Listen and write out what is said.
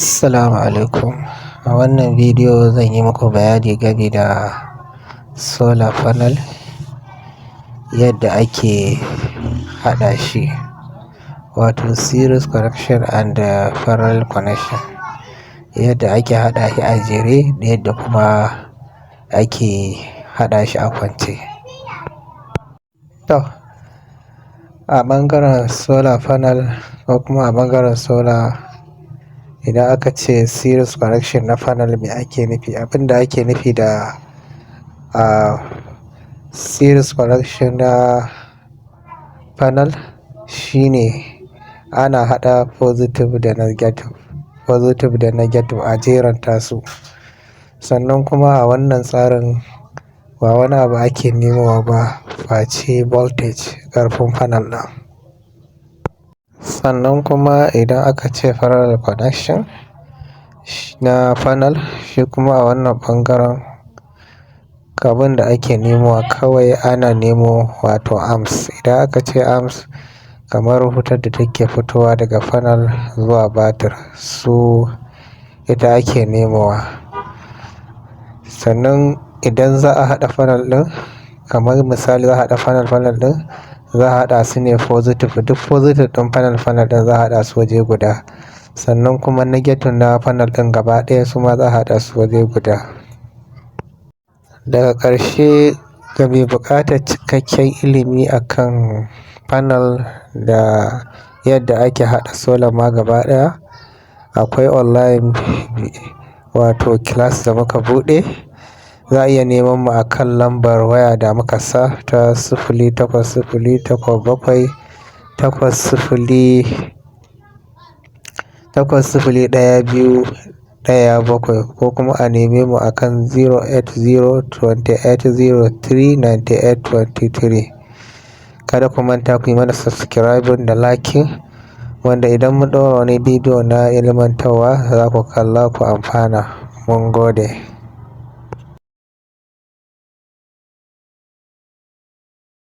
Assalamu alaikum. A wannan bidiyo zan yi muku bayani game da solar panel, yadda ake haɗa shi, wato series connection and parallel connection, yadda ake haɗa shi a jere da yadda kuma ake haɗa shi a kwance. To, a ɓangaren solar panel ko kuma a ɓangaren solar, idan aka ce series connection na panel, me ake nufi? Abinda ake nufi da series connection na panel shine ana haɗa positive da negative a jeranta su. Sannan kuma a wannan tsarin ba wani abu ake nemowa ba face voltage, ƙarfin panel ɗin. Sannan kuma idan aka ce parallel connection na panel, shi kuma a wannan ɓangaren abin da ake nemowa kawai ana nemo wato amps. Idan aka ce amps, kamar wutar da take fitowa daga panel zuwa batir, su ita ake nemowa. Sannan idan za a haɗa panel ɗin, kamar misali za a haɗa panel ɗin, za a haɗa su ne positive, duk positive ɗin panel ɗin za a haɗa su waje guda. Sannan kuma negative na panel ɗin gaba ɗaya su ma za a haɗa su waje guda. Daga ƙarshe, ga mai buƙatar cikakken ilimi akan panel da yadda ake haɗa solar ma gaba ɗaya, akwai online wato class da muka buɗe. Za a iya neman mu akan lambar waya da muka sa ta 08080127, ko kuma a neme mu akan 08028039823. Kada ku manta ku yi mana subscribing da liking, wanda idan mun ɗaura wani bidiyo na ilmantarwa za ku kalla ku amfana. Mun gode.